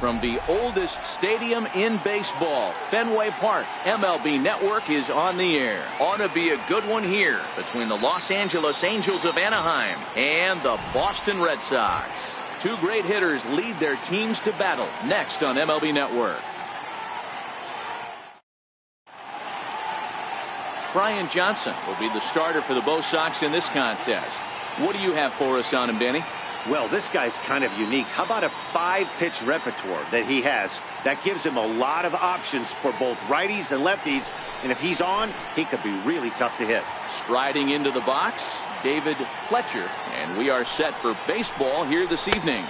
from the oldest stadium in baseball, Fenway Park. MLB Network is on the air. Ought to be a good one here between the Los Angeles Angels of Anaheim and the Boston Red Sox. Two great hitters lead their teams to battle next on MLB Network. Brian Johnson will be the starter for the Bo Sox in this contest. What do you have for us on him, Danny? Well, this guy's kind of unique. How about a 5-pitch repertoire that he has? That gives him a lot of options for both righties and lefties. And if he's on, he could be really tough to hit. Striding into the box, David Fletcher. And we are set for baseball here this evening.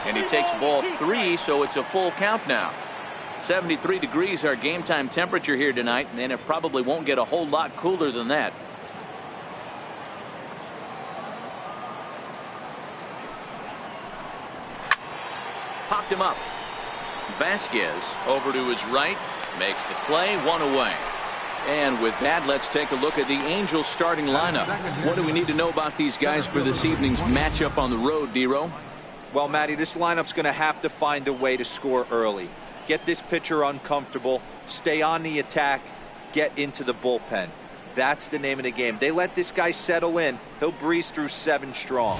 And he takes ball 3, so it's a full count now. 73 degrees our game time temperature here tonight, and it probably won't get a whole lot cooler than that. Popped him up. Vasquez over to his right, makes the play, 1 away. And with that, let's take a look at the Angels starting lineup. What do we need to know about these guys for this evening's matchup on the road, Nero? Well, Matty, this lineup's going to have to find a way to score early. Get this pitcher uncomfortable, stay on the attack, get into the bullpen. That's the name of the game. They let this guy settle in, he'll breeze through 7 strong.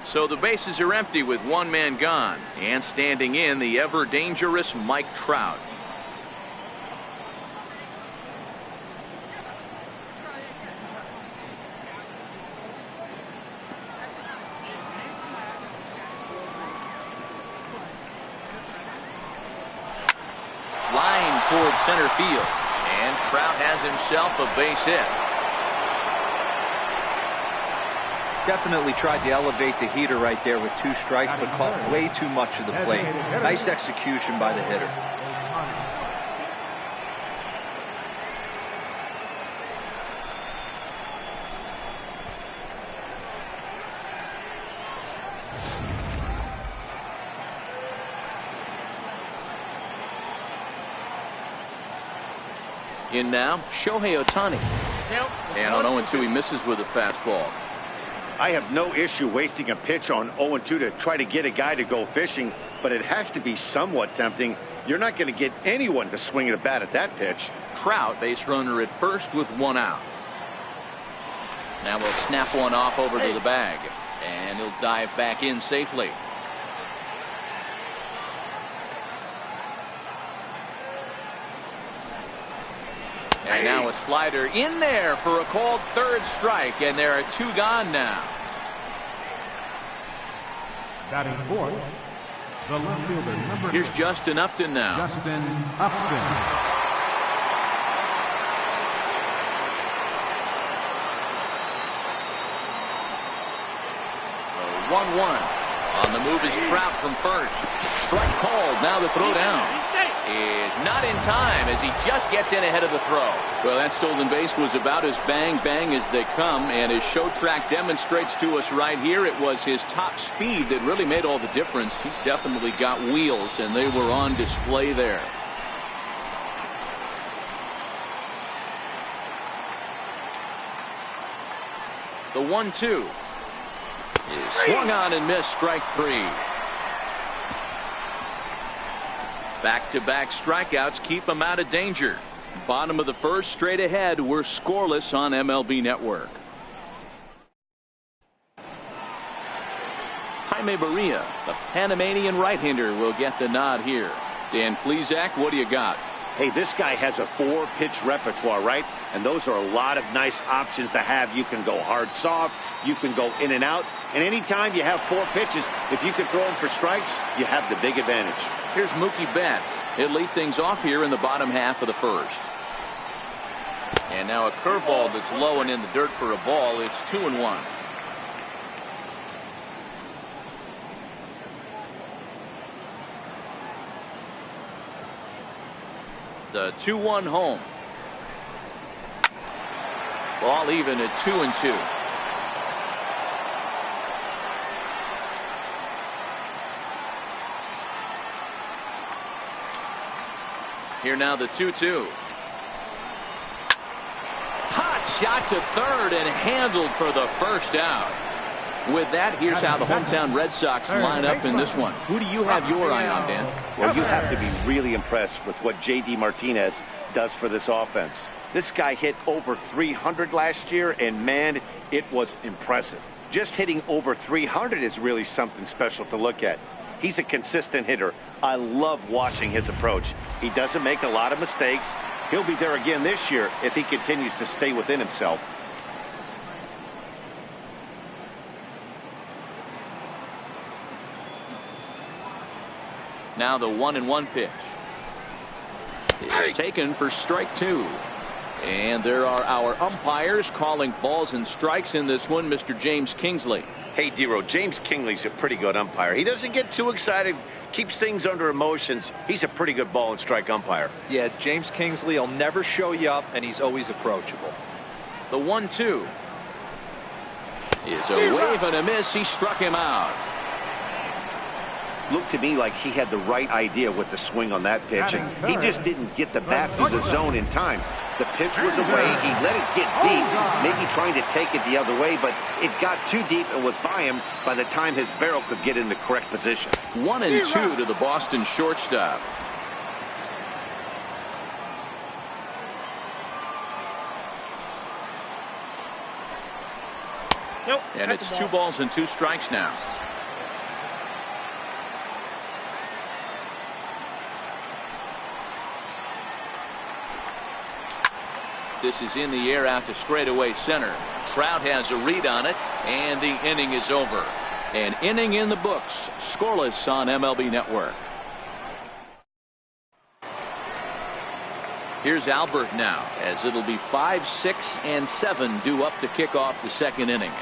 So the bases are empty with 1 man gone, and standing in the ever dangerous Mike Trout. Line towards center field, and Trout has himself a base hit. Definitely tried to elevate the heater right there with 2 strikes, but caught way too much of the plate. Nice execution by the hitter. In now, Shohei Ohtani. And on 0-2, he misses with a fastball. I have no issue wasting a pitch on 0-2 to try to get a guy to go fishing, but it has to be somewhat tempting. You're not going to get anyone to swing the bat at that pitch. Trout, base runner at first with 1 out. Now we'll snap one off over to the bag, and he'll dive back in safely. And now a slider in there for a called 3rd strike, and there are 2 gone now. Batting 4th, the left fielder, number Here's Justin Upton now. Justin Upton. 1-1. On the move is Trout from first. Strike called. Now the throw down is not in time as he just gets in ahead of the throw. Well, that stolen base was about as bang as they come, and as Show Track demonstrates to us right here, it was his top speed that really made all the difference. He's definitely got wheels, and they were on display there. The 1-2 is swung on and missed, strike 3. Back-to-back strikeouts keep him out of danger. Bottom of the first, straight ahead. We're scoreless on MLB Network. Jaime Barria, the Panamanian right-hander, will get the nod here. Dan Plesac, what do you got? Hey, this guy has a 4-pitch repertoire, right? And those are a lot of nice options to have. You can go hard, soft. You can go in and out. And anytime you have 4 pitches, if you can throw them for strikes, you have the big advantage. Here's Mookie Betts. He'll lead things off here in the bottom half of the first. And now a curveball that's low and in the dirt for a ball. It's 2-1. The 2-1 home. Ball even at 2-2. Here now the 2-2. Hot shot to third and handled for the first out. With that, here's how the hometown Red Sox line up in this one. Who do you have your eye on, Dan? Well, you have to be really impressed with what J.D. Martinez does for this offense. This guy hit over 300 last year, and, man, it was impressive. Just hitting over 300 is really something special to look at. He's a consistent hitter. I love watching his approach. He doesn't make a lot of mistakes. He'll be there again this year if he continues to stay within himself. Now the 1-1 pitch is taken for strike 2. And there are our umpires calling balls and strikes in this one. Mr. James Kingsley. Hey, D-Row, James Kingsley's a pretty good umpire. He doesn't get too excited, keeps things under emotions. He's a pretty good ball and strike umpire. Yeah, James Kingsley will never show you up, and he's always approachable. The 1-2 is a wave and a miss. He struck him out. Looked to me like he had the right idea with the swing on that pitch, and he just didn't get the bat through the zone in time. The pitch was away. He let it get deep, maybe trying to take it the other way, but it got too deep and was by him by the time his barrel could get in the correct position. 1-2 to the Boston shortstop. Nope. And it's 2 balls and 2 strikes now. This is in the air out to straightaway center. Trout has a read on it, and the inning is over. An inning in the books, scoreless on MLB Network. Here's Albert now, as it'll be 5, 6, and 7 due up to kick off the second inning.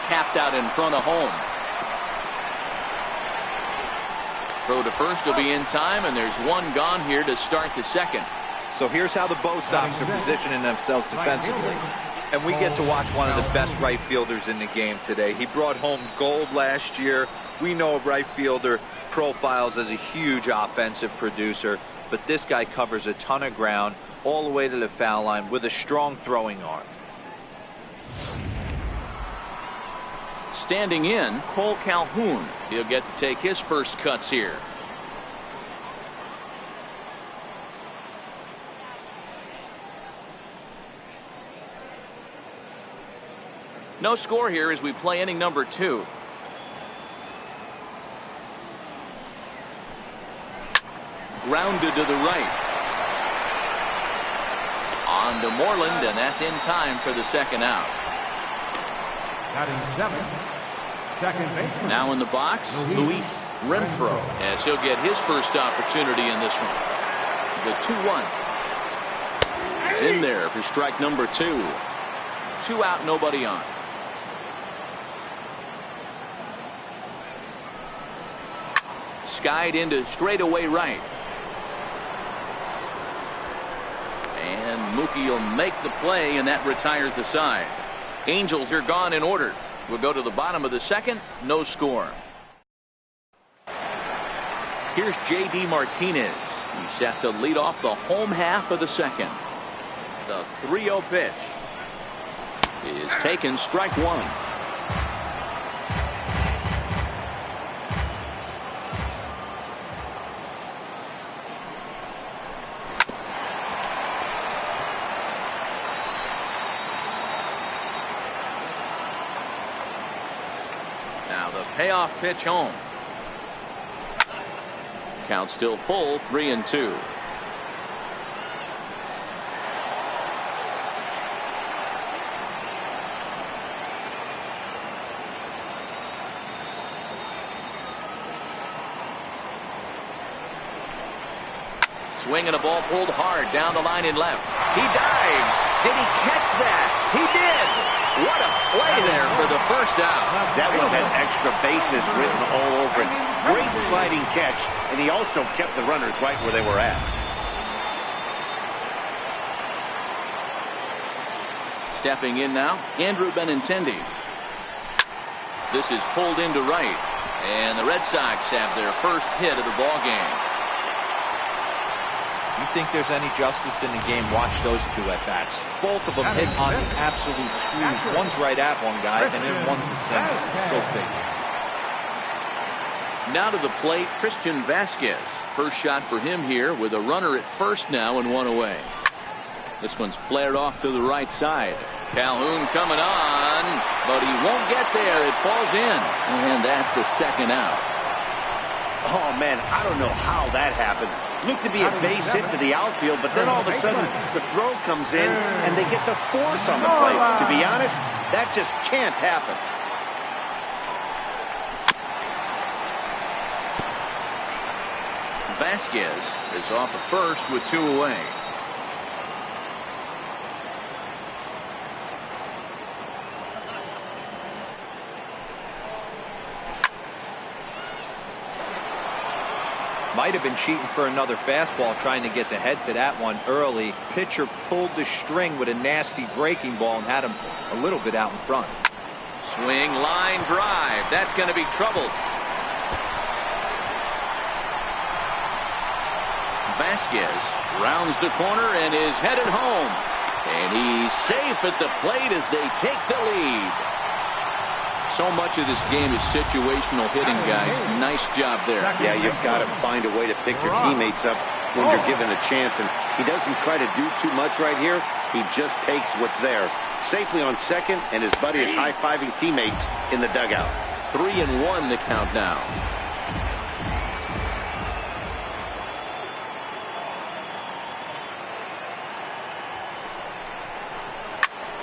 Tapped out in front of home. Throw to first will be in time, and there's 1 gone here to start the second. So here's how the Bo Sox are positioning themselves defensively. And we get to watch one of the best right fielders in the game today. He brought home gold last year. We know a right fielder profiles as a huge offensive producer, but this guy covers a ton of ground all the way to the foul line with a strong throwing arm. Standing in, Cole Calhoun. He'll get to take his first cuts here. No score here as we play inning number 2. Grounded to the right. On to Moreland, and that's in time for the second out. Batting 7, second baseman. Now in the box, Luis Renfroe, as he'll get his first opportunity in this one. The 2-1. He's in there for strike number 2. 2 out, nobody on. Skied into straightaway right. And Mookie will make the play, and that retires the side. Angels are gone in order. We'll go to the bottom of the second. No score. Here's J.D. Martinez. He's set to lead off the home half of the second. The 3-0 pitch is taken, strike 1. Payoff pitch home. Count still full, 3-2. Swing and a ball pulled hard down the line in left. He dives. Did he catch that? He did. What a play there for the first out. That one had extra bases written all over it. Great sliding catch, and he also kept the runners right where they were at. Stepping in now, Andrew Benintendi. This is pulled into right, and the Red Sox have their first hit of the ball game. You think there's any justice in the game, watch those two at-bats. Both of them hit on the absolute screws. One's right at one guy, and then one's the center. Go figure. Now to the plate, Christian Vasquez. First shot for him here with a runner at first now and one away. This one's flared off to the right side. Calhoun coming on, but he won't get there. It falls in, and that's the second out. Oh, man, I don't know how that happened. Looked to be a base hit to the outfield, but then all of a sudden the throw comes in and they get the force on the plate. To be honest, that just can't happen. Vasquez is off at first with two away. Might have been cheating for another fastball, trying to get the head to that one early. Pitcher pulled the string with a nasty breaking ball and had him a little bit out in front. Swing, line drive. That's going to be trouble. Vasquez rounds the corner and is headed home. And he's safe at the plate as they take the lead. So much of this game is situational hitting, guys. Nice job there. Yeah, you've got to find a way to pick your teammates up when you're given the chance. And he doesn't try to do too much right here. He just takes what's there. Safely on second, and his buddy is high-fiving teammates in the dugout. 3-1 the count now.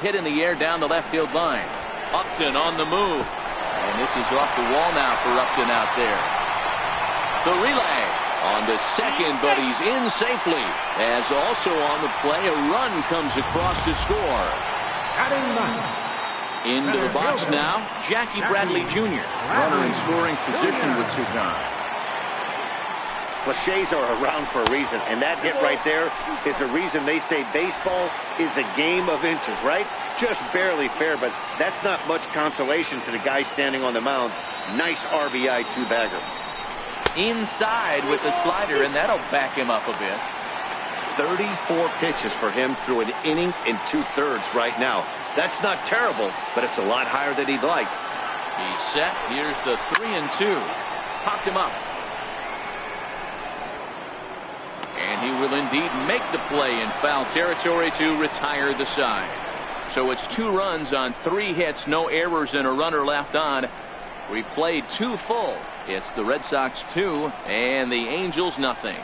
Hit in the air down the left field line. Upton on the move. And this is off the wall now for Upton out there. The relay on to second, but he's in safely. As also on the play, a run comes across to score. Into the box now, Jackie Bradley Jr. Runner in scoring position with two gone. Cliches are around for a reason, and that hit right there is a reason they say baseball is a game of inches, right? Just barely fair, but that's not much consolation to the guy standing on the mound. Nice RBI two-bagger. Inside with the slider, and that'll back him up a bit. 34 pitches for him through an inning and 2/3 right now. That's not terrible, but it's a lot higher than he'd like. He's set. Here's the 3-2. Popped him up. And he will indeed make the play in foul territory to retire the side. So it's 2 runs on 3 hits, no errors, and a runner left on. We played 2 full. It's the Red Sox 2 and the Angels nothing.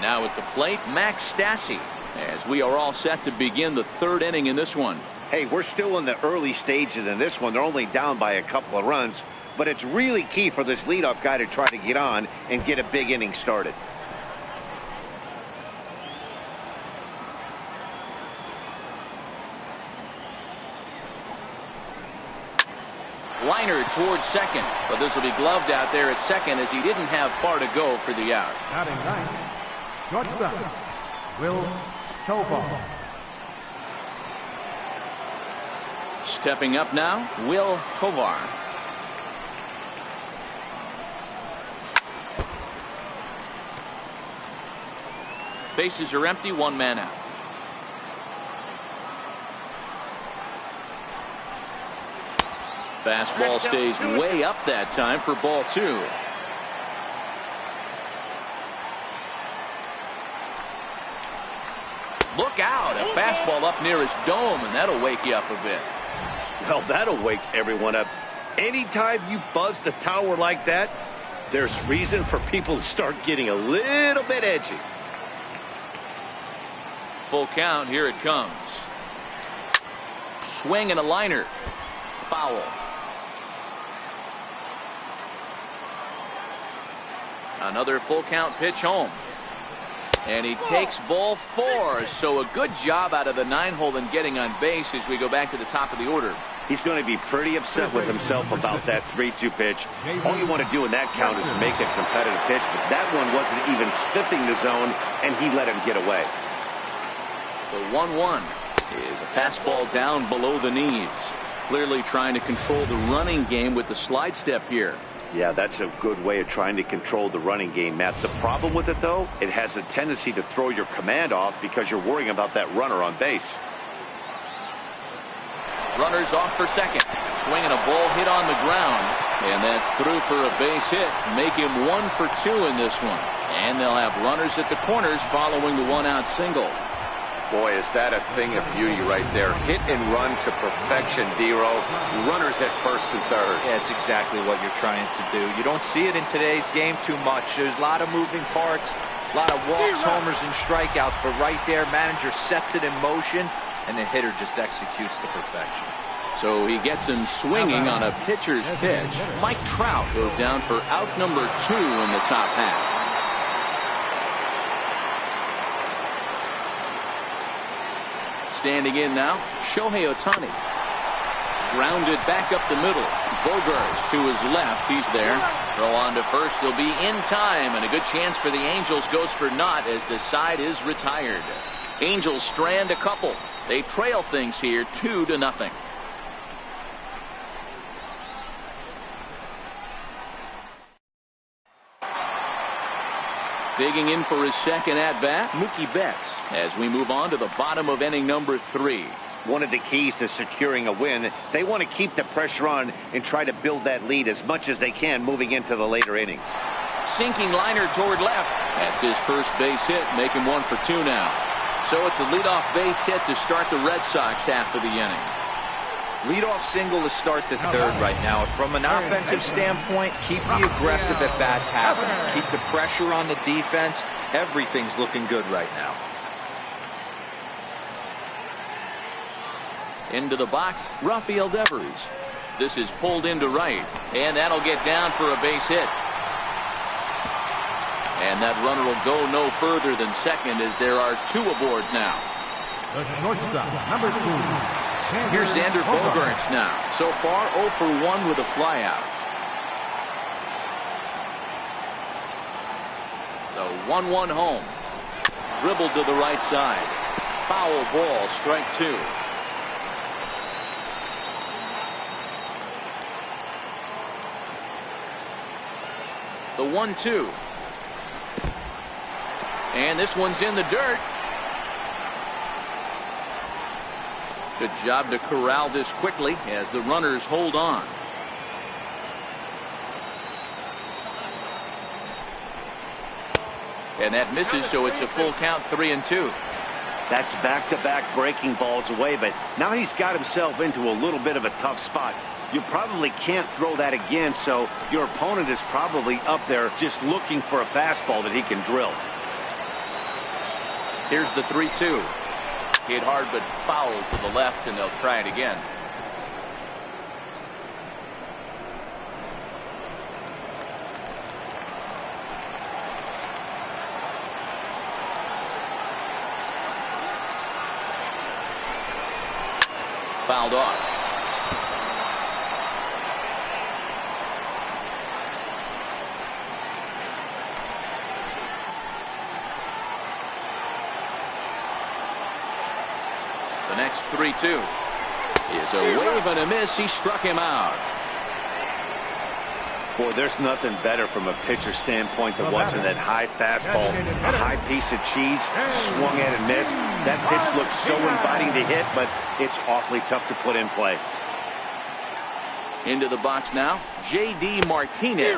Now at the plate, Max Stassi, as we are all set to begin the 3rd inning in this one. Hey, we're still in the early stages in this one. They're only down by a couple of runs, but it's really key for this leadoff guy to try to get on and get a big inning started. Liner towards second, but this will be gloved out there at second as he didn't have far to go for the out. Batting ninth, shortstop, Will Tovar. Stepping up now, Will Tovar. Bases are empty, 1 man out. Fastball stays way up that time for ball 2. Look out, a fastball up near his dome, and that'll wake you up a bit. Well, that'll wake everyone up. Anytime you buzz the tower like that, there's reason for people to start getting a little bit edgy. Full count, here it comes. Swing and a liner. Foul. Another full count pitch home. And he takes ball 4. So a good job out of the 9-hole in getting on base as we go back to the top of the order. He's going to be pretty upset with himself about that 3-2 pitch. All you want to do in that count is make a competitive pitch, but that one wasn't even sniffing the zone, and he let him get away. The 1-1 is a fastball down below the knees. Clearly trying to control the running game with the slide step here. Yeah, that's a good way of trying to control the running game, Matt. The problem with it, though, it has a tendency to throw your command off because you're worrying about that runner on base. Runners off for second. Swinging a ball hit on the ground. And that's through for a base hit. Make him 1 for 2 in this one. And they'll have runners at the corners following the one-out single. Boy, is that a thing of beauty right there. Hit and run to perfection, Dero. Runners at first and third. Yeah, it's exactly what you're trying to do. You don't see it in today's game too much. There's a lot of moving parts, a lot of walks, homers, and strikeouts. But right there, manager sets it in motion, and the hitter just executes to perfection. So he gets him swinging on a pitcher's pitch. Mike Trout goes down for out number 2 in the top half. Standing in now, Shohei Ohtani. Grounded back up the middle. Bogarts to his left. He's there. Throw on to first. He'll be in time, and a good chance for the Angels goes for naught as the side is retired. Angels strand a couple. They trail things here 2-0. Digging in for his second at-bat, Mookie Betts, as we move on to the bottom of inning number 3. One of the keys to securing a win, they want to keep the pressure on and try to build that lead as much as they can moving into the later innings. Sinking liner toward left. That's his first base hit, making 1 for 2 now. So it's a leadoff base hit to start the Red Sox half of the inning. Leadoff single to start the third right now. From an offensive standpoint, keep the aggressive at-bats happening. Keep the pressure on the defense. Everything's looking good right now. Into the box, Rafael Devers. This is pulled into right, and that'll get down for a base hit. And that runner will go no further than second as there are 2 aboard now. The shortstop, number 2. Here's Xander Bogaerts now. So far 0 for 1 with a flyout. The 1-1 home. Dribbled to the right side. Foul ball, strike 2. The 1-2. And this one's in the dirt. Good job to corral this quickly as the runners hold on. And that misses, so it's a full count, 3-2. That's back-to-back breaking balls away, but now he's got himself into a little bit of a tough spot. You probably can't throw that again, so your opponent is probably up there just looking for a fastball that he can drill. Here's the 3-2. Hit hard but foul to the left, and they'll try it again. Fouled off. The next 3-2 is a wave and a miss. He struck him out. Boy, there's nothing better from a pitcher standpoint than watching that high fastball, a high piece of cheese, swung at and missed. That pitch looks so inviting to hit, but it's awfully tough to put in play. Into the box now, J.D. Martinez.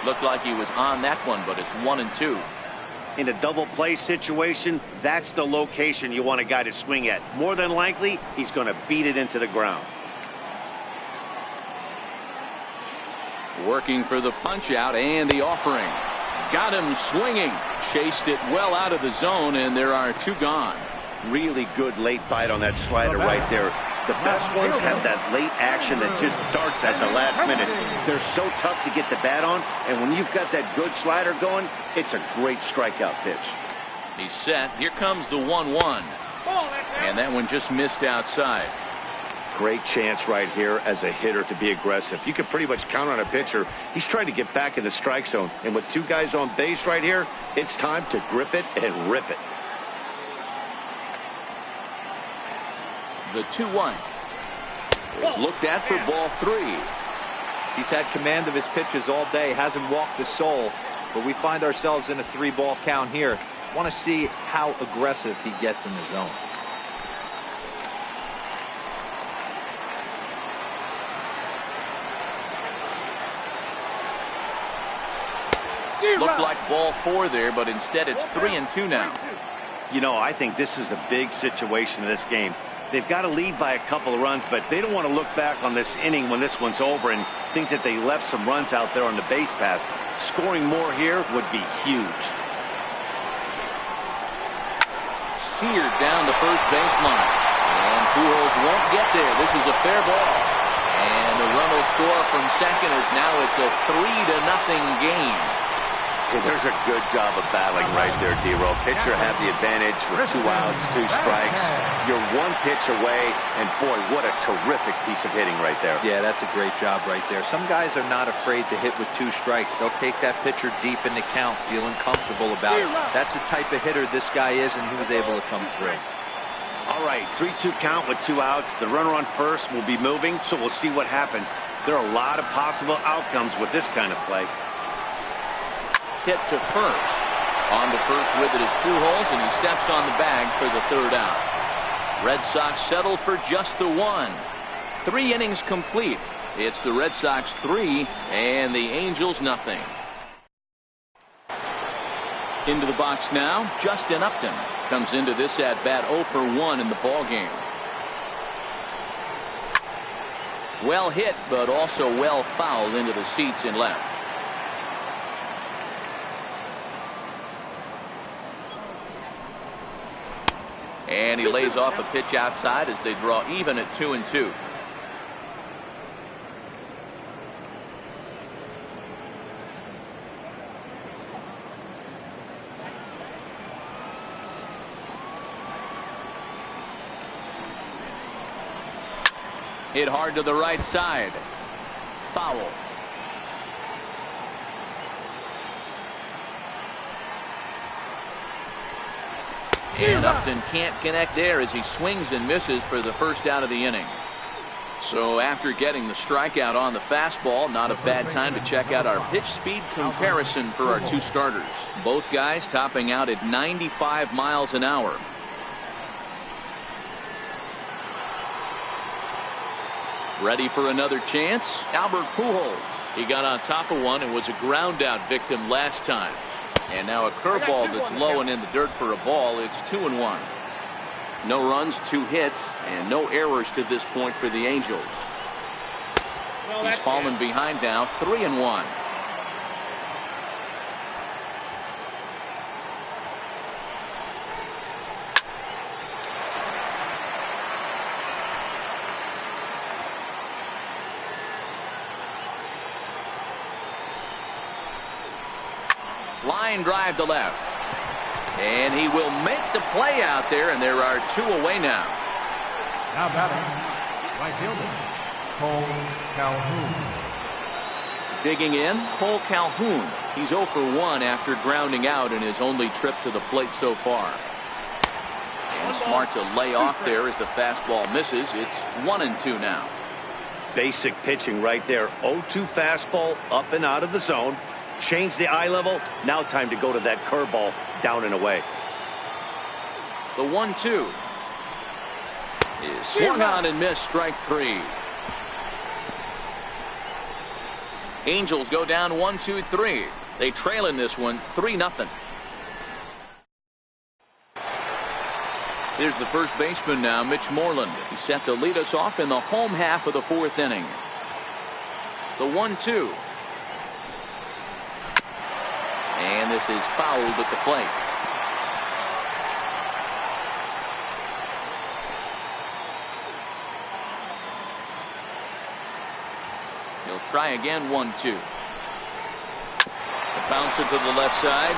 Looked like he was on that one, but it's 1-2. In a double play situation, that's the location you want a guy to swing at. More than likely, he's going to beat it into the ground. Working for the punch out and the offering. Got him swinging. Chased it well out of the zone, and there are 2 gone. Really good late bite on that slider right there. The best ones have that late action that just darts at the last minute. They're so tough to get the bat on, and when you've got that good slider going, it's a great strikeout pitch. He's set. Here comes the 1-1. And that one just missed outside. Great chance right here as a hitter to be aggressive. You can pretty much count on a pitcher. He's trying to get back in the strike zone. And with 2 guys on base right here, it's time to grip it and rip it. The 2-1. is looked at for ball 3. He's had command of his pitches all day, hasn't walked a soul, but we find ourselves in a 3-ball count here. Want to see how aggressive he gets in the zone. Looked like ball 4 there, but instead it's 3-2 now. You know, I think this is a big situation in this game. They've got to lead by a couple of runs, but they don't want to look back on this inning when this one's over and think that they left some runs out there on the base path. Scoring more here would be huge. Seared down the first baseline. And Pujols won't get there. This is a fair ball. And the run will score from second as now it's a 3-0 game. There's a good job of battling right there, D-Roll. Pitcher had the advantage with 2 outs, 2 strikes. You're 1 pitch away, and boy, what a terrific piece of hitting right there. Yeah, that's a great job right there. Some guys are not afraid to hit with 2 strikes. They'll take that pitcher deep in the count, feeling comfortable about it. That's the type of hitter this guy is, and he was able to come through. All right, 3-2 count with 2 outs. The runner on first will be moving, so we'll see what happens. There are a lot of possible outcomes with this kind of play. Hit to first. On to first with it is Pujols, and he steps on the bag for the 3rd out. Red Sox settle for just the 1. 3 innings complete. It's the Red Sox 3 and the Angels nothing. Into the box now, Justin Upton comes into this at bat 0 for 1 in the ball game. Well hit, but also well fouled into the seats in left. And he lays off a pitch outside as they draw even at 2-2. Hit hard to the right side. Foul. And Upton can't connect there as he swings and misses for the 1st out of the inning. So after getting the strikeout on the fastball, not a bad time to check out our pitch speed comparison for our 2 starters. Both guys topping out at 95 miles an hour. Ready for another chance? Albert Pujols. He got on top of one and was a ground out victim last time. And now a curveball that's low and in the dirt for a ball. It's 2-1. No runs, 2 hits, and no errors to this point for the Angels. He's fallen behind now, 3-1. Line drive to left. And he will make the play out there, and there are 2 away now. Now batting, right fielder, Cole Calhoun. Digging in, Cole Calhoun. He's 0 for 1 after grounding out in his only trip to the plate so far. And smart to lay off there as the fastball misses. It's 1-2 now. Basic pitching right there. 0-2 fastball up and out of the zone. Change the eye level. Now time to go to that curveball down and away. The 1-2 is swung on and missed. Strike 3. Angels go down 1-2-3. They trail in this one 3-0. Here's the first baseman now, Mitch Moreland. He's set to lead us off in the home half of the 4th inning. The 1-2. And this is fouled at the plate. He'll try again. 1-2. The bouncer to the left side.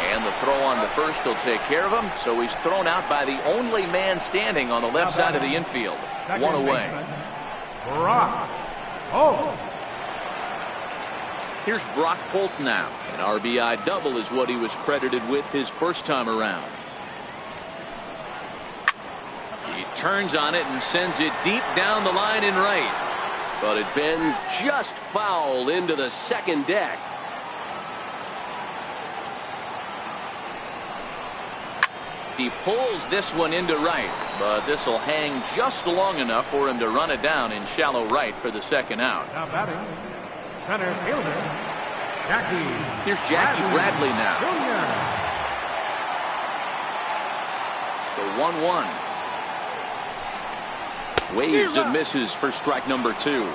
And the throw on to first will take care of him. So he's thrown out by the only man standing on the left side of the infield. 1 away. Brock Holt. Here's Brock Holt now. An RBI double is what he was credited with his first time around. He turns on it and sends it deep down the line in right. But it bends just foul into the second deck. He pulls this one into right, but this will hang just long enough for him to run it down in shallow right for the second out. Now batting, center fielder, Jackie. Here's Jackie Bradley now. The 1-1. Waves and misses for strike number 2.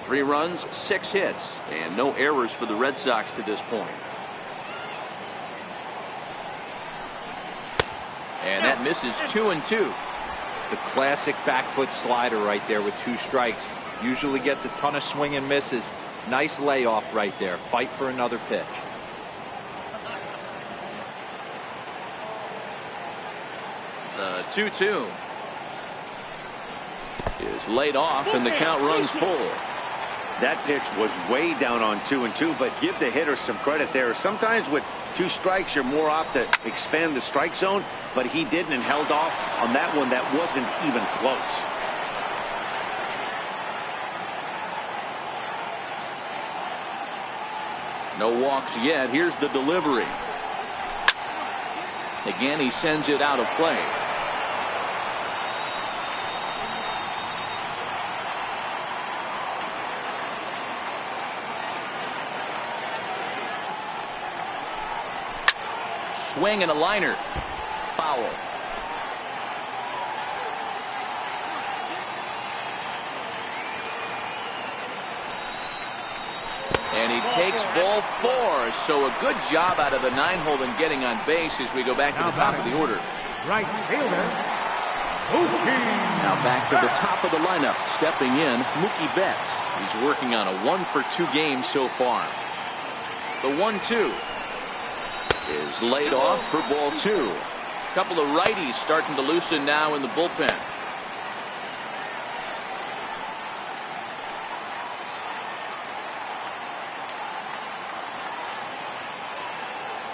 Three runs, 6 hits, and no errors for the Red Sox to this point. And that misses 2-2. The classic back foot slider right there with 2 strikes. Usually gets a ton of swing and misses. Nice layoff right there. Fight for another pitch. The 2-2 is laid off, and the count runs full. That pitch was way down on 2-2, but give the hitter some credit there. Sometimes with 2 strikes, you're more apt to expand the strike zone, but he didn't and held off on that one that wasn't even close. No walks yet. Here's the delivery. Again, he sends it out of play. Swing and a liner. Foul. And he takes ball 4. So a good job out of the 9-hole in getting on base as we go back to the top of the order. Right fielder, Mookie. Now back to the top of the lineup. Stepping in, Mookie Betts. He's working on a 1-for-2 game so far. The 1-2 is laid off for ball 2. Couple of righties starting to loosen now in the bullpen.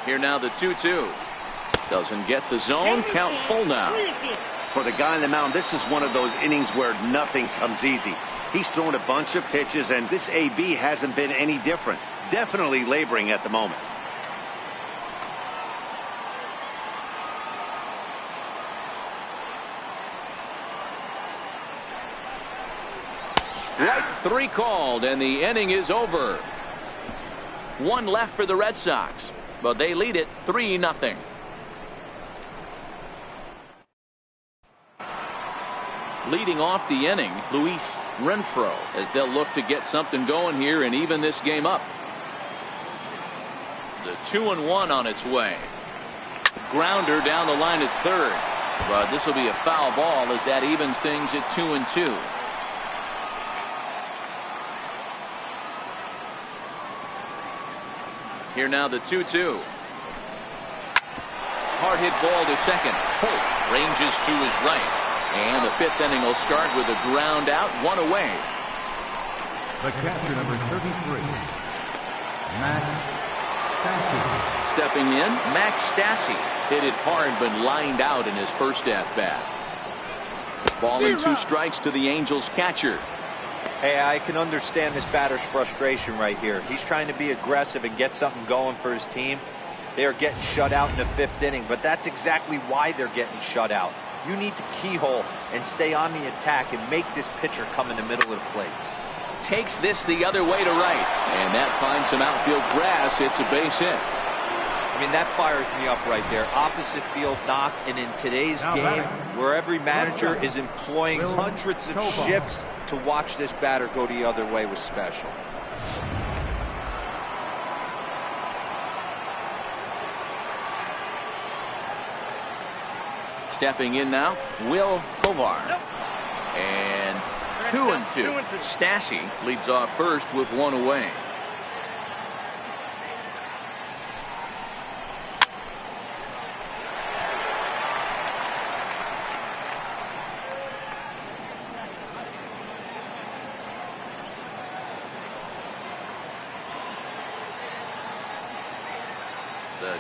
Here now the 2-2. Doesn't get the zone. Count full now. For the guy on the mound, this is one of those innings where nothing comes easy. He's thrown a bunch of pitches, and this AB hasn't been any different. Definitely laboring at the moment. Strike 3 called, and the inning is over. 1 left for the Red Sox, but they lead it 3-0. Leading off the inning, Luis Renfroe, as they'll look to get something going here and even this game up. The 2-1 on its way. Grounder down the line at third, but this will be a foul ball as that evens things at 2-2. Here now the 2-2. Hard hit ball to second. Holt ranges to his right. And the 5th inning will start with a ground out, 1 away. The catcher, number 33, Max Stassi. Stepping in, Max Stassi. Hit it hard but lined out in his first at-bat. Ball and 2 strikes to the Angels catcher. Hey, I can understand this batter's frustration right here. He's trying to be aggressive and get something going for his team. They are getting shut out in the 5th inning, but that's exactly why they're getting shut out. You need to keyhole and stay on the attack and make this pitcher come in the middle of the plate. Takes this the other way to right, and that finds some outfield grass. It's a base hit. I mean, that fires me up right there. Opposite field knock, and in today's game, where every manager is employing hundreds of shifts, to watch this batter go the other way was special. Stepping in now, Will Tovar. And 2-2. Stassi leads off first with 1 away.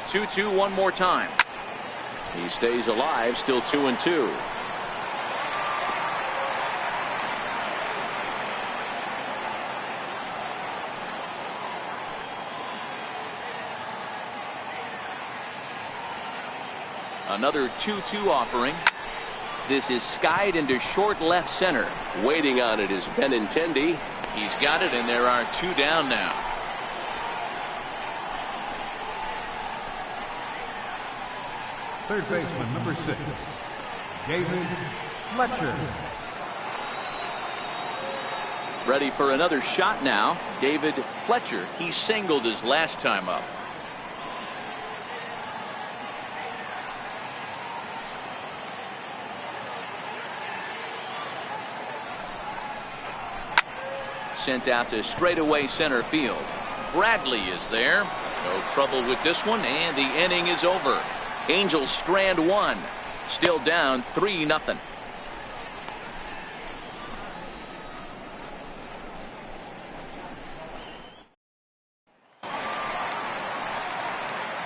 2-2 one more time. He stays alive, still 2-2. Another 2-2 offering. This is skied into short left center. Waiting on it is Benintendi. He's got it, and there are 2 down now. Third baseman, number 6, David Fletcher. Ready for another shot now. David Fletcher. He singled his last time up. Sent out to straightaway center field. Bradley is there. No trouble with this one, and the inning is over. Angels strand 1. Still down 3-0.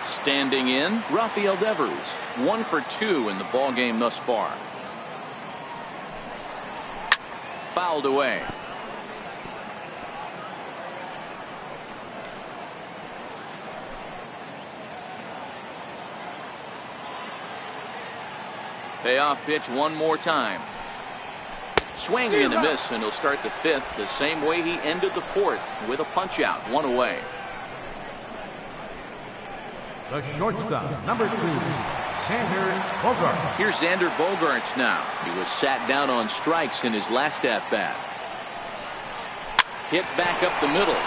Standing in, Rafael Devers. 1 for 2 in the ballgame thus far. Fouled away. Payoff pitch one more time. Swing and a miss, and he'll start the 5th the same way he ended the 4th, with a punch out, 1 away. The shortstop, number 2, Xander Bogaerts. Here's Xander Bogaerts now. He was sat down on strikes in his last at bat. Hit back up the middle.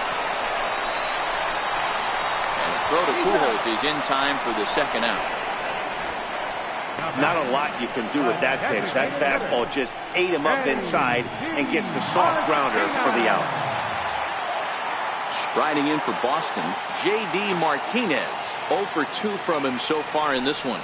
And the throw to Pujols is in time for the 2nd out. Not a lot you can do with that pitch. That fastball just ate him up inside and gets the soft grounder for the out. Striding in for Boston, J.D. Martinez. 0 for 2 from him so far in this one.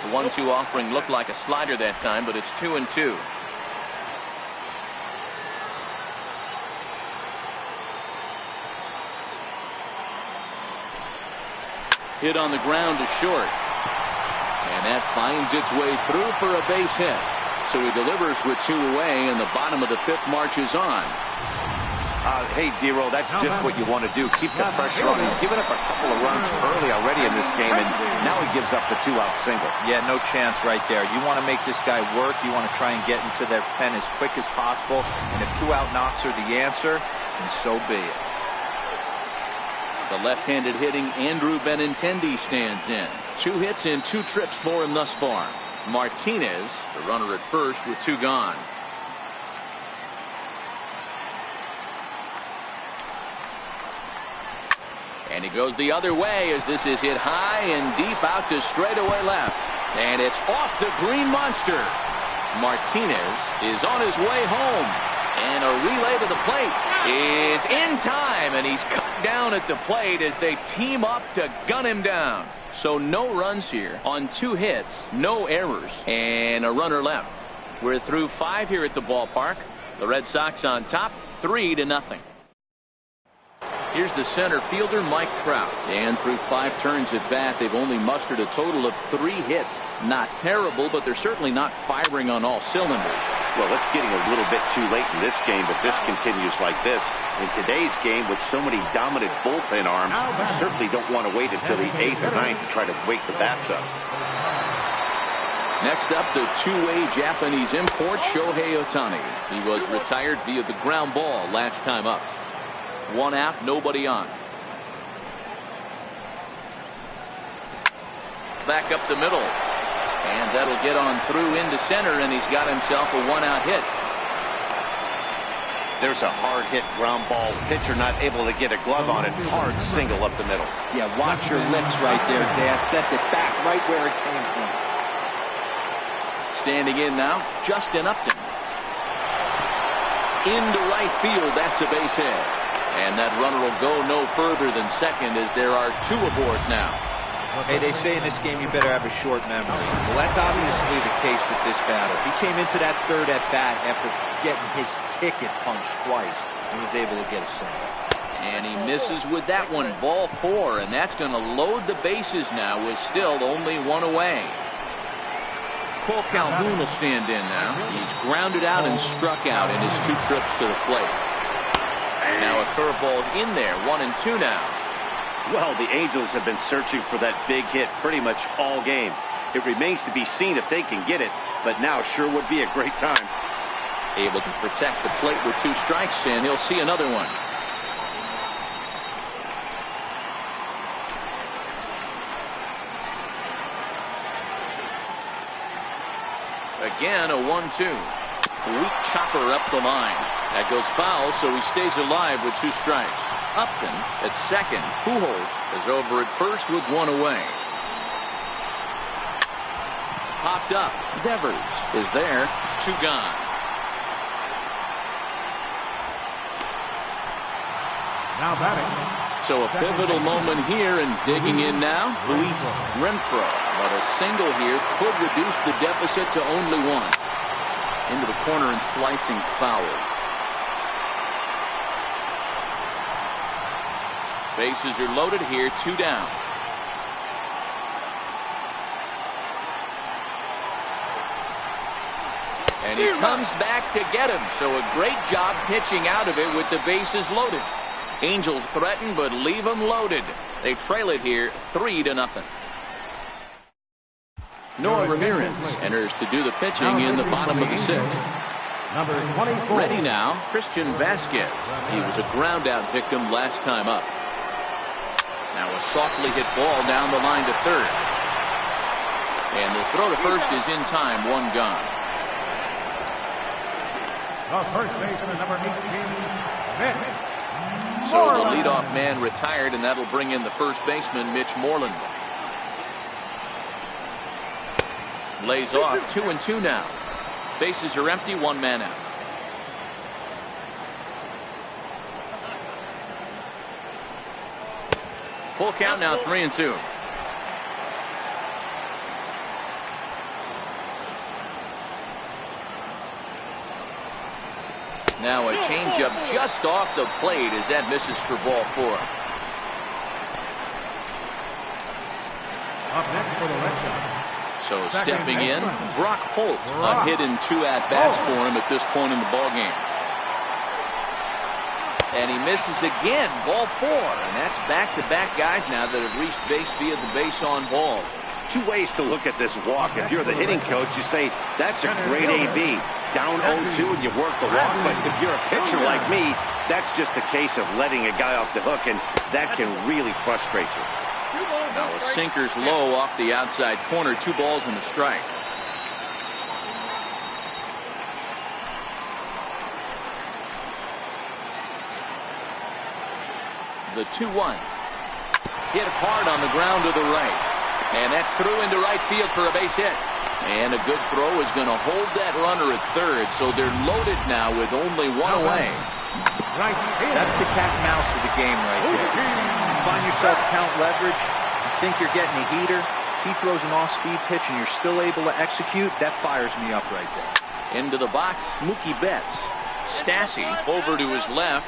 The 1-2 offering looked like a slider that time, but it's 2-2. Hit on the ground to short. And that finds its way through for a base hit. So he delivers with 2 away, and the bottom of the 5th marches on. Hey, Dero, that's just what you want to do. Keep the pressure on. He's given up a couple of runs early already in this game, and now he gives up the 2-out single. Yeah, no chance right there. You want to make this guy work. You want to try and get into their pen as quick as possible. And if 2-out knocks are the answer, then so be it. The left-handed hitting Andrew Benintendi stands in. 2 hits and 2 trips for him thus far. Martinez, the runner at first with 2 gone. And he goes the other way as this is hit high and deep out to straightaway left. And it's off the green monster. Martinez is on his way home. And a relay to the plate is in time, and he's cut down at the plate as they team up to gun him down. So no runs here on 2 hits, no errors, and a runner left. We're through 5 here at the ballpark. The Red Sox on top, 3-0. Here's the center fielder, Mike Trout. And through 5 turns at bat, they've only mustered a total of 3 hits. Not terrible, but they're certainly not firing on all cylinders. Well, it's getting a little bit too late in this game, but this continues like this. In today's game, with so many dominant bullpen arms, you certainly don't want to wait until the 8th or 9th to try to wake the bats up. Next up, the 2-way Japanese import, Shohei Ohtani. He was retired via the ground ball last time up. 1 out, nobody on. Back up the middle. And that'll get on through into center, and he's got himself a 1-out hit. There's a hard hit ground ball. Pitcher not able to get a glove on it. Hard single up the middle. Yeah, watch your lips right there, Dan. Sent it back right where it came from. Standing in now, Justin Upton. Into right field, that's a base hit. And that runner will go no further than second as there are 2 aboard now. Hey, they say in this game you better have a short memory. Well, that's obviously the case with this batter. He came into that third at bat after getting his ticket punched twice and was able to get a single. And he misses with that one. Ball 4, and that's going to load the bases now with still only one away. Cole Calhoun will stand in now. He's grounded out and struck out in his 2 trips to the plate. Now a curveball's in there. 1-2 now. Well, the Angels have been searching for that big hit pretty much all game. It remains to be seen if they can get it, but now sure would be a great time. Able to protect the plate with 2 strikes, and he'll see another one. Again, a 1-2. Weak chopper up the line. That goes foul, so he stays alive with 2 strikes. Upton at second. Pujols is over at first with 1 away. Popped up. Devers is there. 2 gone. Now batting. So a pivotal moment here, and digging in now, Luis Renfroe. But a single here could reduce the deficit to only 1. Into the corner and slicing foul. Bases are loaded here, 2 down. And he comes back to get him. So a great job pitching out of it with the bases loaded. Angels threaten, but leave them loaded. They trail it here 3-0. Noah Ramirez enters to do the pitching in the bottom of the 6th. Number 24. Ready now, Christian Vasquez. He was a ground out victim last time up. Now a softly hit ball down the line to third. And the throw to first is in time. 1 gone. The first baseman, number 18, Mitch. So the leadoff man retired, and that'll bring in the first baseman, Mitch Moreland. Lays off. 2-2 now. Bases are empty. 1 man out. Full count now. 3-2. Now a changeup just off the plate as that misses for ball 4. Up next for the Red Sox. So stepping in, Brock Holt. A hit in 2 at-bats for him at this point in the ballgame. And he misses again. Ball 4. And that's back-to-back guys now that have reached base via the base on ball. 2 ways to look at this walk. If you're the hitting coach, you say, that's a great AB. Down 0-2 and you work the walk. But if you're a pitcher like me, that's just a case of letting a guy off the hook, and that can really frustrate you. Now a sinker's low off the outside corner. 2 balls and a strike. The 2-1. Hit hard on the ground to the right. And that's through into right field for a base hit. And a good throw is going to hold that runner at third. So they're loaded now with only 1 away. Right. That's the cat and mouse of the game right there. You find yourself count leverage. You think you're getting a heater. He throws an off-speed pitch and you're still able to execute. That fires me up right there. Into the box, Mookie Betts. Stassi over to his left.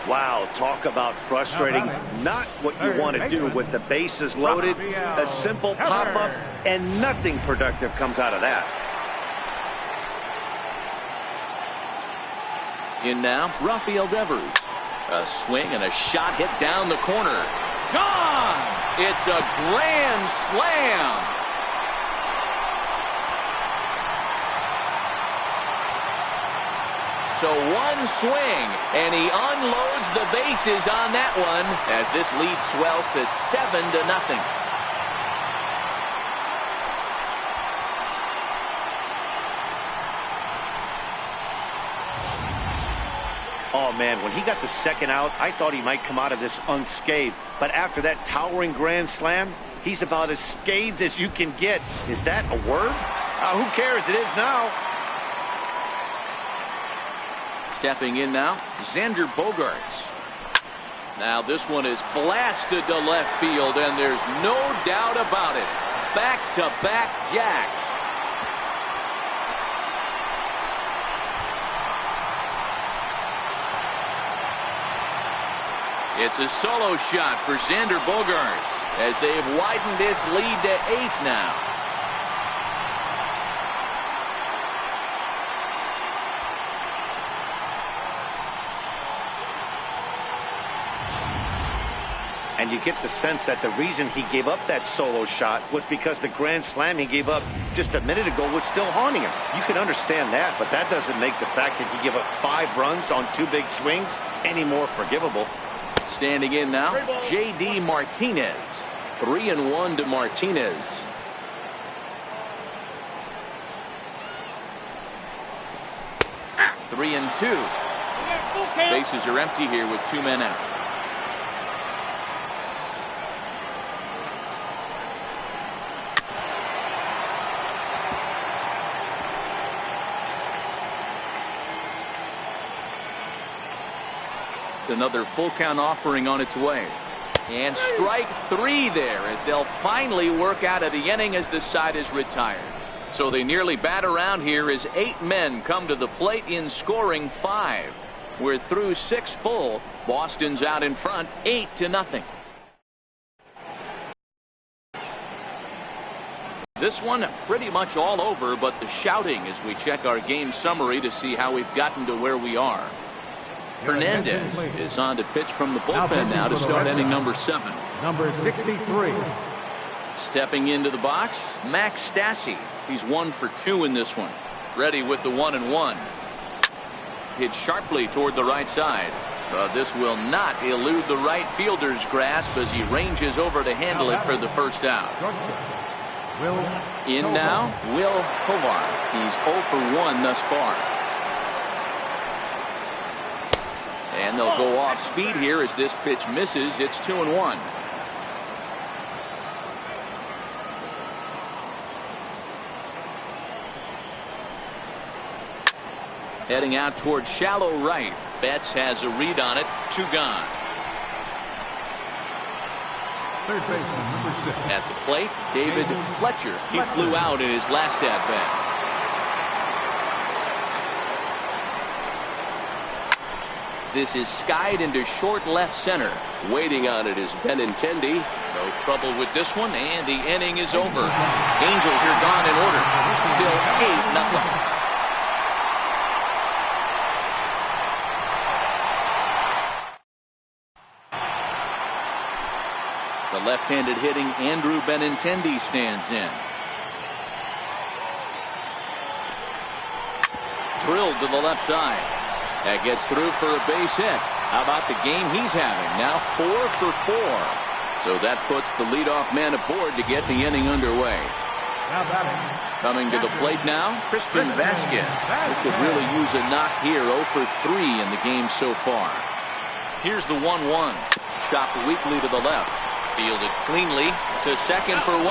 Wow, talk about frustrating. Not what you want to do with the bases loaded. A simple pop-up, and nothing productive comes out of that. In now, Rafael Devers. A swing and a shot hit down the corner. Gone! It's a grand slam! So 1 swing, and he unloads the bases on that one as this lead swells to 7-0. Oh, man, when he got the second out, I thought he might come out of this unscathed. But after that towering grand slam, he's about as scathed as you can get. Is that a word? Who cares? It is now. Stepping in now, Xander Bogaerts. Now this one is blasted to left field, and there's no doubt about it. Back-to-back jacks. It's a solo shot for Xander Bogaerts as they've widened this lead to 8 now. And you get the sense that the reason he gave up that solo shot was because the grand slam he gave up just a minute ago was still haunting him. You can understand that, but that doesn't make the fact that he gave up 5 runs on 2 big swings any more forgivable. Standing in now, J.D. Martinez. 3-1 to Martinez. Three and 2. Bases are empty here with 2 men out. Another full count offering on its way. And strike 3 there as they'll finally work out of the inning as the side is retired. So they nearly bat around here as 8 men come to the plate in scoring 5. We're through 6 full. Boston's out in front 8-0. This one pretty much all over, but the shouting as we check our game summary to see how we've gotten to where we are. Hernandez is on to pitch from the bullpen now to start inning number 7. Number 63. Stepping into the box, Max Stassi. He's 1 for 2 in this one. Ready with the 1-1. Hit sharply toward the right side. This will not elude the right fielder's grasp as he ranges over to handle it for the first out. In now, Will Tovar. He's 0 for 1 thus far. And they'll go off speed here as this pitch misses. It's 2-1. Heading out toward shallow right. Betts has a read on it. 2 gone. Third baseman, number 6. At the plate, David Fletcher. He flew out in his last at bat. This is skied into short left center. Waiting on it is Benintendi. No trouble with this one, and the inning is over. Angels are gone in order. Still 8-0. The left-handed hitting Andrew Benintendi stands in. Drilled to the left side. That gets through for a base hit. How about the game he's having? Now 4 for 4. So that puts the leadoff man aboard to get the inning underway. Coming to the plate now, Christian Vasquez. He could really use a knock here. 0 for 3 in the game so far. Here's the 1-1. Chopped weakly to the left. Fielded cleanly to second for 1.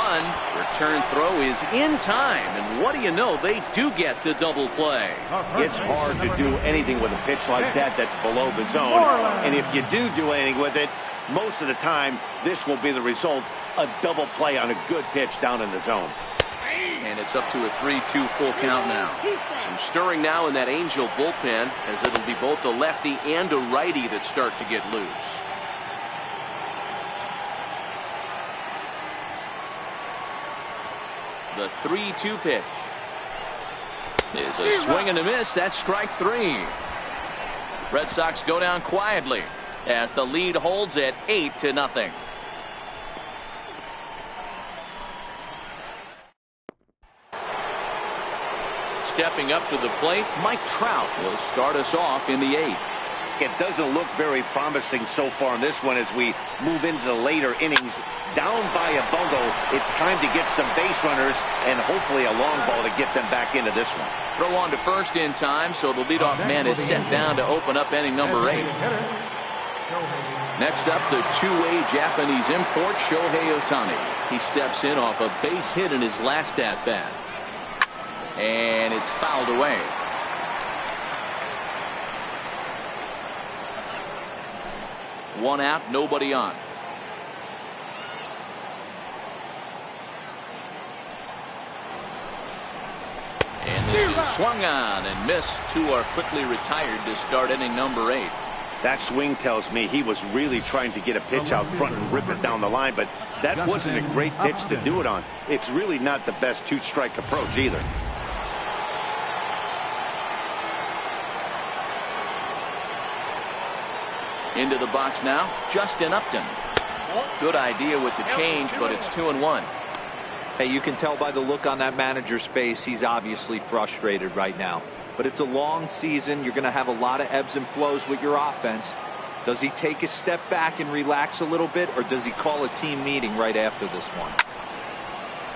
Return throw is in time, and what do you know, they do get the double play. It's hard to do anything with a pitch like that that's below the zone, and if you do anything with it, most of the time this will be the result, a double play on a good pitch down in the zone. And it's up to a 3-2 full count now. Some stirring now in that Angel bullpen, as it'll be both a lefty and a righty that start to get loose. The 3-2 pitch is a swing and a miss. That's strike 3. Red Sox go down quietly as the lead holds at 8-0. Stepping up to the plate, Mike Trout will start us off in the 8th. It doesn't look very promising so far in this one as we move into the later innings. Down by a bundle, it's time to get some base runners and hopefully a long ball to get them back into this one. Throw on to first in time, so the leadoff man is set down to open up inning number 8. Next up, the two-way Japanese import, Shohei Ohtani. He steps in off a base hit in his last at-bat. And it's fouled away. One out, nobody on. And this is swung on and missed. Two are quickly retired to start inning number 8. That swing tells me he was really trying to get a pitch out front and rip it down the line, but that wasn't a great pitch to do it on. It's really not the best 2-strike approach either. Into the box now, Justin Upton. Good idea with the change, but it's 2-1. Hey, you can tell by the look on that manager's face, he's obviously frustrated right now. But it's a long season. You're going to have a lot of ebbs and flows with your offense. Does he take a step back and relax a little bit, or does he call a team meeting right after this one?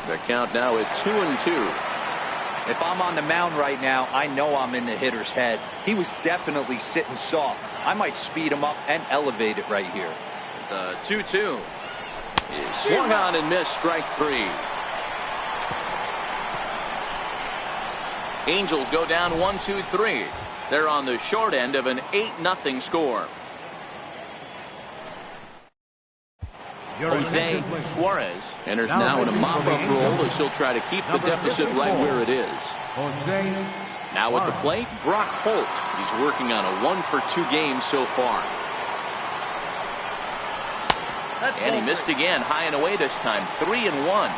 The count now is 2-2. If I'm on the mound right now, I know I'm in the hitter's head. He was definitely sitting soft. I might speed him up and elevate it right here. The 2-2 is swung on and missed. Strike 3. Angels go down 1-2-3. They're on the short end of an 8-0 score. Jose Suarez enters now in a mop-up role as he'll try to keep the deficit right where it is. Now at the plate, Brock Holt. He's working on a 1-for-2 game so far. And he missed again, high and away this time. 3-1.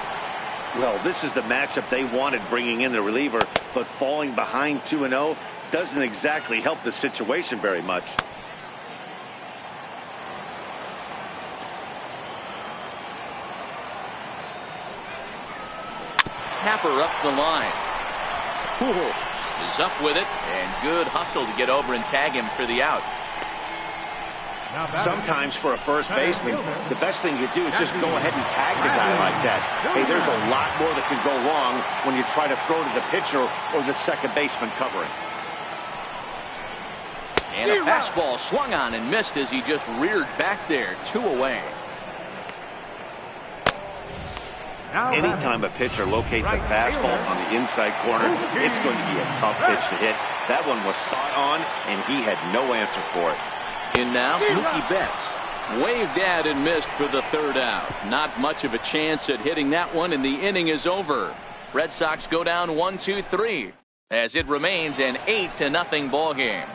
Well, this is the matchup they wanted, bringing in the reliever, but falling behind 2-0 doesn't exactly help the situation very much. Tapper up the line. Pujols is up with it, and good hustle to get over and tag him for the out. Sometimes for a first baseman, the best thing you do is just go ahead and tag the guy like that. Hey, there's a lot more that can go wrong when you try to throw to the pitcher or the second baseman covering. And a fastball swung on and missed as he just reared back there. 2 away. Anytime a pitcher locates a fastball on the inside corner, it's going to be a tough pitch to hit. That one was spot on, and he had no answer for it. In now, Mookie Betts. Waved at and missed for the 3rd out. Not much of a chance at hitting that one, and the inning is over. Red Sox go down 1-2-3 as it remains an 8-0 ball game.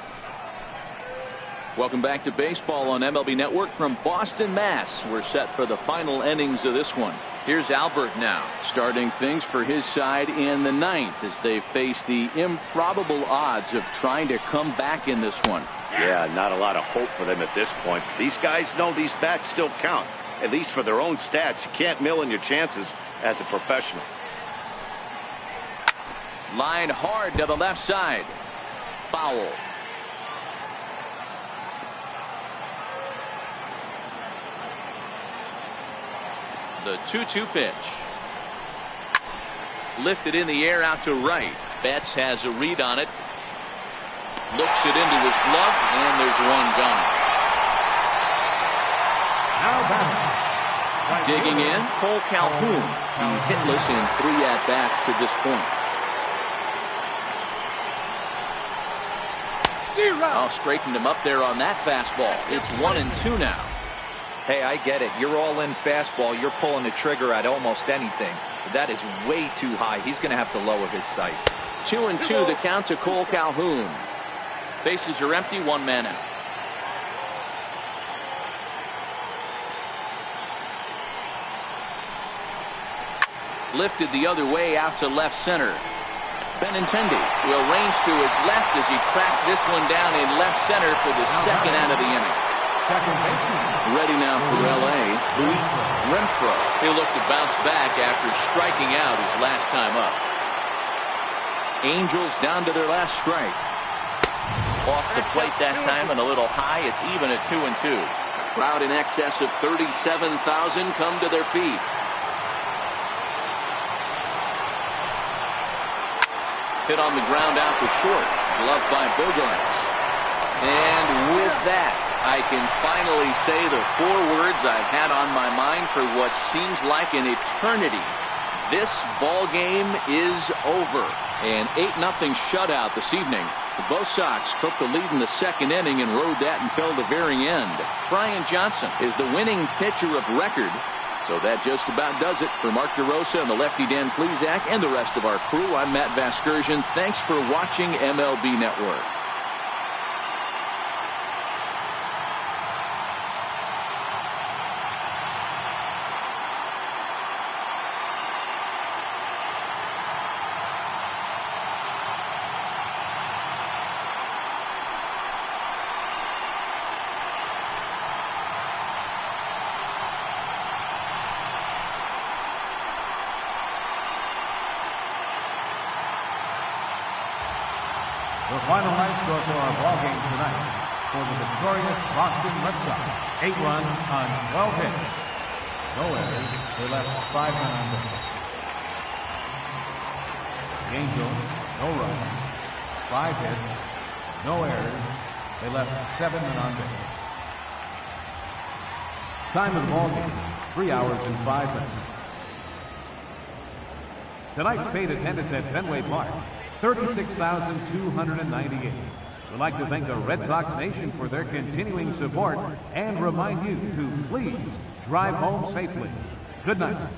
Welcome back to baseball on MLB Network from Boston, Mass. We're set for the final innings of this one. Here's Albert now, starting things for his side in the 9th as they face the improbable odds of trying to come back in this one. Yeah, not a lot of hope for them at this point. These guys know these bats still count, at least for their own stats. You can't mill in your chances as a professional. Line hard to the left side. Foul. The 2-2 pitch. Lifted in the air out to right. Betts has a read on it. Looks it into his glove, and there's one gone. Digging in, Cole Calhoun. He's hitless in 3 at-bats to this point. I'll straighten him up there on that fastball. It's 1-2 now. Hey, I get it. You're all in fastball. You're pulling the trigger at almost anything. But that is way too high. He's going to have to lower his sights. 2-2 the count to Cole Calhoun. Bases are empty, 1 man out. Lifted the other way out to left center. Benintendi will range to his left as he tracks this one down in left center for the 2nd out of the inning. Ready now for L.A., Luis Renfroe. He'll look to bounce back after striking out his last time up. Angels down to their last strike. Off the plate that time and a little high. It's even at 2-2. Crowd in excess of 37,000 come to their feet. Hit on the ground out to short. Gloved by Bogarts. And with that, I can finally say the 4 words I've had on my mind for what seems like an eternity. This ball game is over. An 8-0 shutout this evening Both Sox took the lead in the second inning and rode that until the very end. Brian Johnson is the winning pitcher of record. So that just about does it for Mark DeRosa and the lefty Dan Plesac and the rest of our crew. I'm Matt Vasgersian. Thanks for watching MLB Network. The final high score for our ball game tonight for the victorious Boston Red Sox. 8 runs on 12 hits. No errors. They left 5 men on base. Angels, no runs, 5 hits, no errors. They left 7 men on base. Time of the ball game, 3 hours and 5 minutes. Tonight's paid attendance at Fenway Park, 36,298. We'd like to thank the Red Sox Nation for their continuing support and remind you to please drive home safely. Good night.